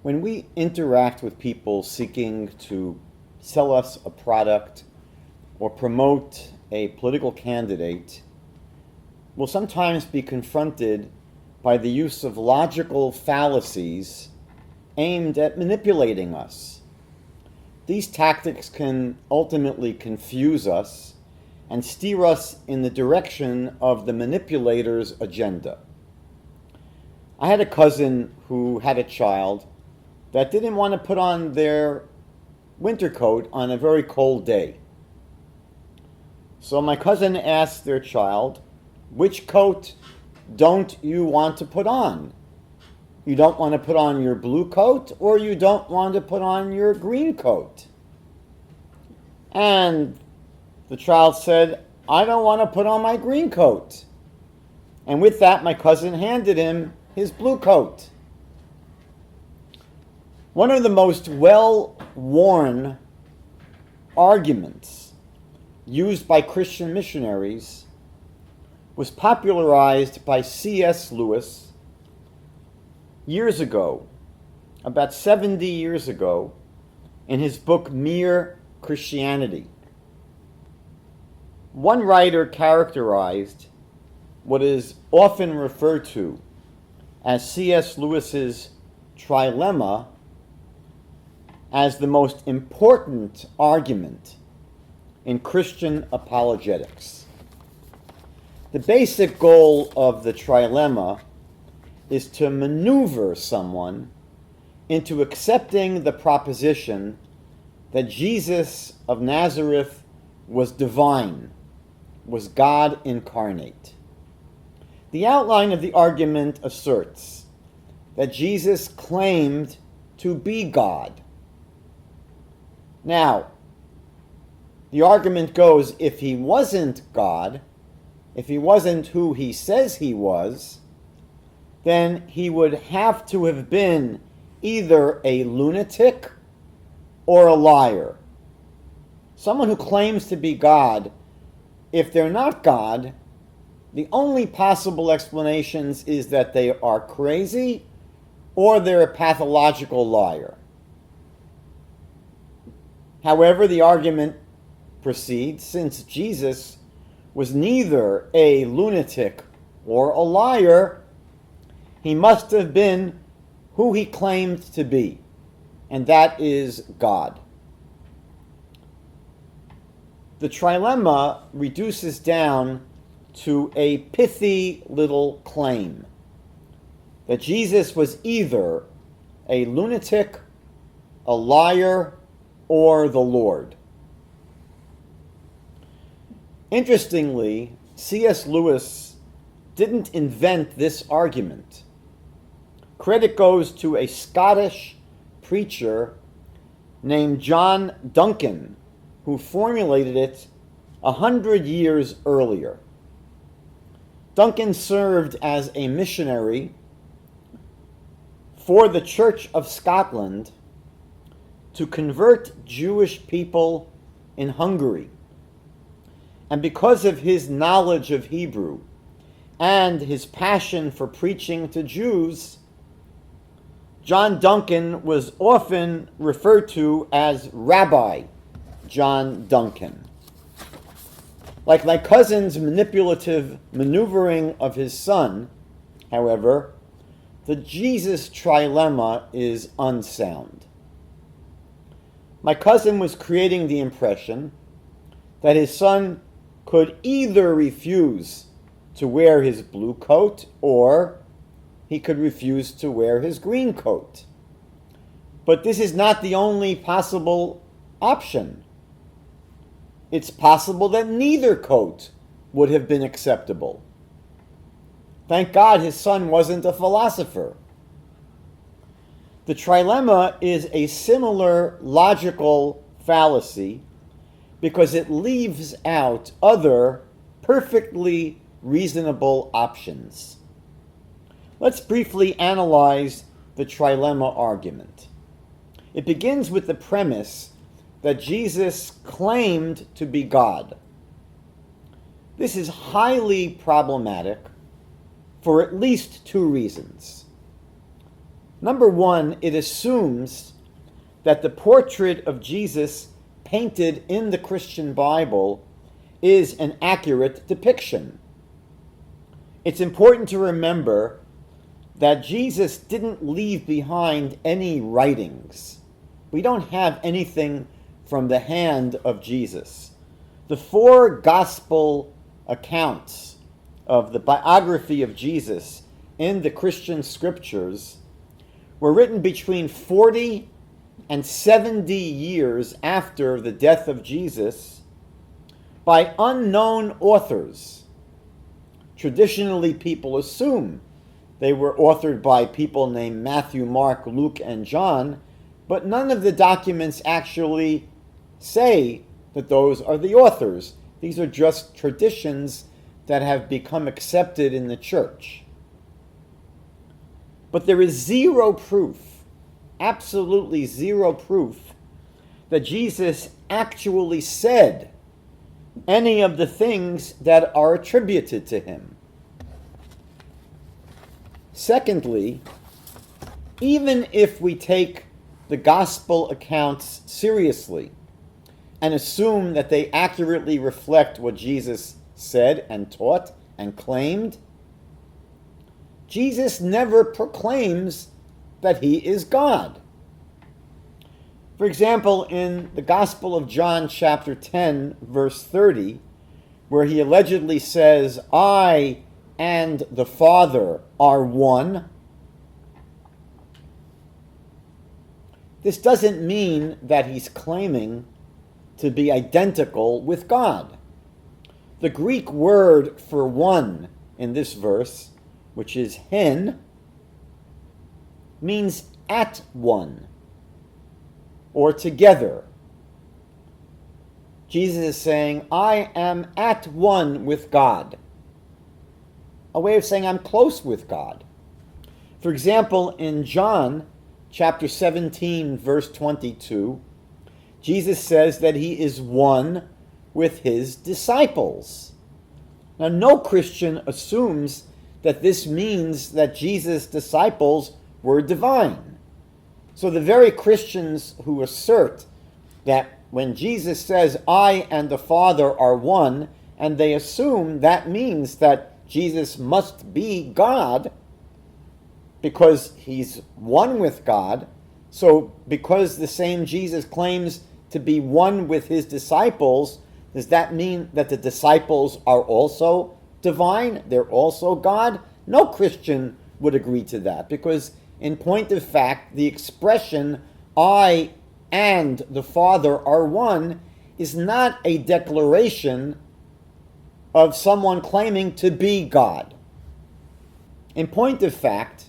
When we interact with people seeking to sell us a product or promote a political candidate, we'll sometimes be confronted by the use of logical fallacies aimed at manipulating us. These tactics can ultimately confuse us and steer us in the direction of the manipulator's agenda. I had a cousin who had a child that didn't want to put on their winter coat on a very cold day. So my cousin asked their child, "Which coat don't you want to put on? You don't want to put on your blue coat, or you don't want to put on your green coat?" And the child said, "I don't want to put on my green coat." And with that, my cousin handed him his blue coat. One of the most well-worn arguments used by Christian missionaries was popularized by C.S. Lewis years ago, about 70 years ago, in his book Mere Christianity. One writer characterized what is often referred to as C.S. Lewis's Trilemma as the most important argument in Christian apologetics. The basic goal of the Trilemma is to maneuver someone into accepting the proposition that Jesus of Nazareth was divine, was God incarnate. The outline of the argument asserts that Jesus claimed to be God. Now, the argument goes, if he wasn't God, if he wasn't who he says he was, then he would have to have been either a lunatic or a liar. Someone who claims to be God, if they're not God, the only possible explanations is that they are crazy or they're a pathological liar. However, the argument proceeds, since Jesus was neither a lunatic or a liar, he must have been who he claimed to be, and that is God. The Trilemma reduces down to a pithy little claim that Jesus was either a lunatic, a liar, or the Lord. Interestingly, C.S. Lewis didn't invent this argument. Credit goes to a Scottish preacher named John Duncan, who formulated it 100 years earlier. Duncan served as a missionary for the Church of Scotland to convert Jewish people in Hungary. And because of his knowledge of Hebrew and his passion for preaching to Jews, John Duncan was often referred to as Rabbi John Duncan. Like my cousin's manipulative maneuvering of his son, however, the Jesus Trilemma is unsound. My cousin was creating the impression that his son could either refuse to wear his blue coat or he could refuse to wear his green coat. But this is not the only possible option. It's possible that neither coat would have been acceptable. Thank God his son wasn't a philosopher. The Trilemma is a similar logical fallacy because it leaves out other perfectly reasonable options. Let's briefly analyze the Trilemma argument. It begins with the premise that Jesus claimed to be God. This is highly problematic for at least two reasons. Number one, it assumes that the portrait of Jesus painted in the Christian Bible is an accurate depiction. It's important to remember that Jesus didn't leave behind any writings. We don't have anything from the hand of Jesus. The four gospel accounts of the biography of Jesus in the Christian scriptures were written between 40 and 70 years after the death of Jesus by unknown authors. Traditionally, people assume they were authored by people named Matthew, Mark, Luke, and John, but none of the documents actually say that those are the authors. These are just traditions that have become accepted in the church. But there is zero proof, absolutely zero proof, that Jesus actually said any of the things that are attributed to him. Secondly, even if we take the gospel accounts seriously and assume that they accurately reflect what Jesus said and taught and claimed, Jesus never proclaims that he is God. For example, in the Gospel of John chapter 10, verse 30, where he allegedly says, "I and the Father are one," this doesn't mean that he's claiming to be identical with God. The Greek word for one in this verse, which is hen, means at one or together. Jesus is saying, I am at one with God. A way of saying I'm close with God. For example, in John chapter 17, verse 22, Jesus says that he is one with his disciples. Now, no Christian assumes that this means that Jesus' disciples were divine. So the very Christians who assert that when Jesus says, I and the Father are one, and they assume that means that Jesus must be God because he's one with God, so because the same Jesus claims to be one with his disciples, does that mean that the disciples are also divine? They're also God? No Christian would agree to that, because in point of fact, the expression, I and the Father are one, is not a declaration of someone claiming to be God. In point of fact,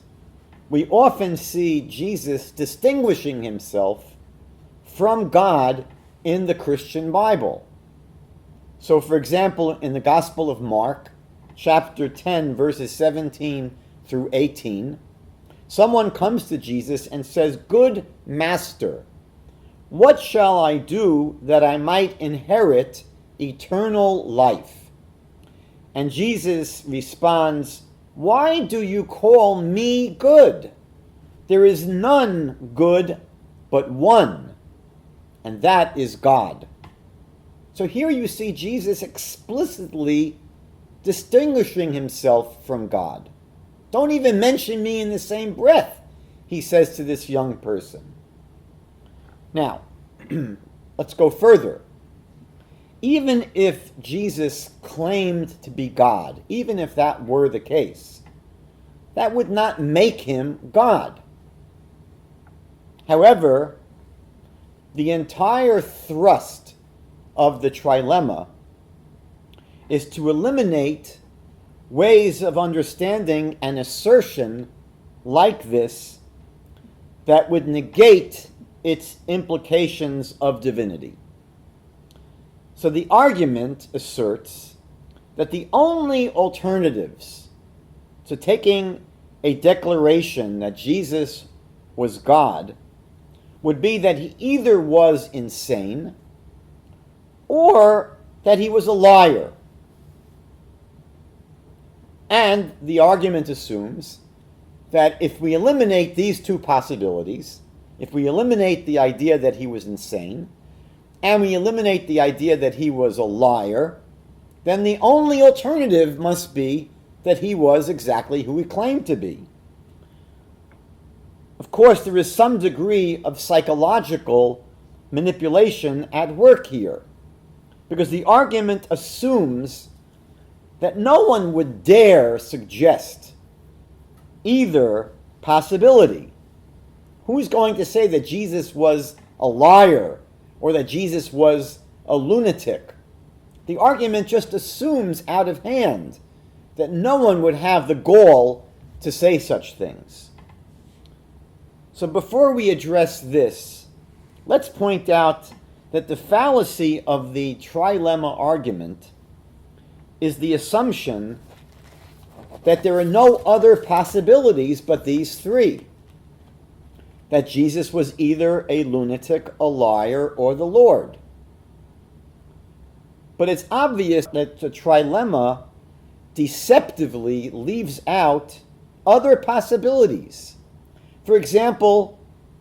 we often see Jesus distinguishing himself from God in the Christian Bible. So, for example, in the Gospel of Mark, chapter 10, verses 17 through 18, someone comes to Jesus and says, Good Master, what shall I do that I might inherit eternal life? And Jesus responds, Why do you call me good? There is none good but one, and that is God. So here you see Jesus explicitly distinguishing himself from God. Don't even mention me in the same breath, he says to this young person. Now, let's go further. Even if Jesus claimed to be God, even if that were the case, that would not make him God. However, the entire thrust of the Trilemma is to eliminate ways of understanding an assertion like this that would negate its implications of divinity. So the argument asserts that the only alternatives to taking a declaration that Jesus was God would be that he either was insane or that he was a liar. And the argument assumes that if we eliminate these two possibilities, if we eliminate the idea that he was insane, and we eliminate the idea that he was a liar, then the only alternative must be that he was exactly who he claimed to be. Of course, there is some degree of psychological manipulation at work here, because the argument assumes that no one would dare suggest either possibility. Who's going to say that Jesus was a liar or that Jesus was a lunatic? The argument just assumes out of hand that no one would have the gall to say such things. So before we address this, let's point out that the fallacy of the trilemma argument is the assumption that there are no other possibilities but these three. That Jesus was either a lunatic, a liar, or the Lord. But it's obvious that the trilemma deceptively leaves out other possibilities. For example,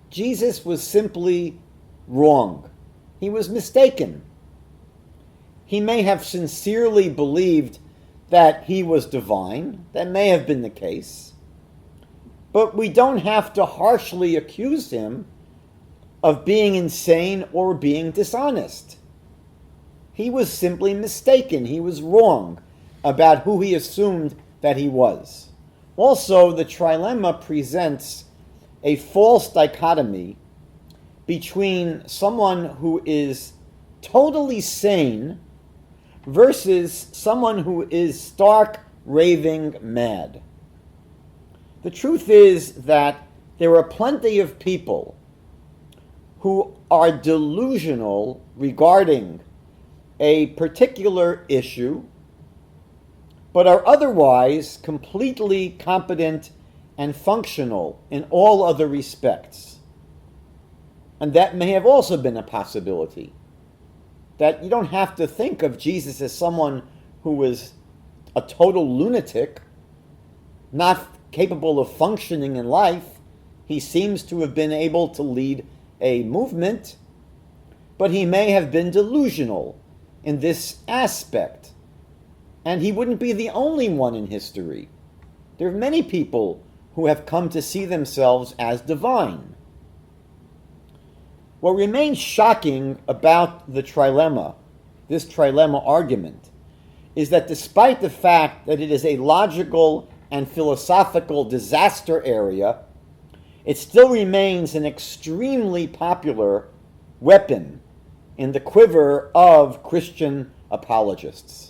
Jesus was simply wrong. He was mistaken. He may have sincerely believed that he was divine. That may have been the case. But we don't have to harshly accuse him of being insane or being dishonest. He was simply mistaken. He was wrong about who he assumed that he was. Also, the trilemma presents a false dichotomy between someone who is totally sane versus someone who is stark raving mad. The truth is that there are plenty of people who are delusional regarding a particular issue, but are otherwise completely competent and functional in all other respects. And that may have also been a possibility. That you don't have to think of Jesus as someone who was a total lunatic, not capable of functioning in life. He seems to have been able to lead a movement, but he may have been delusional in this aspect. And he wouldn't be the only one in history. There are many people who have come to see themselves as divine. What remains shocking about the trilemma, this trilemma argument, is that despite the fact that it is a logical and philosophical disaster area, it still remains an extremely popular weapon in the quiver of Christian apologists.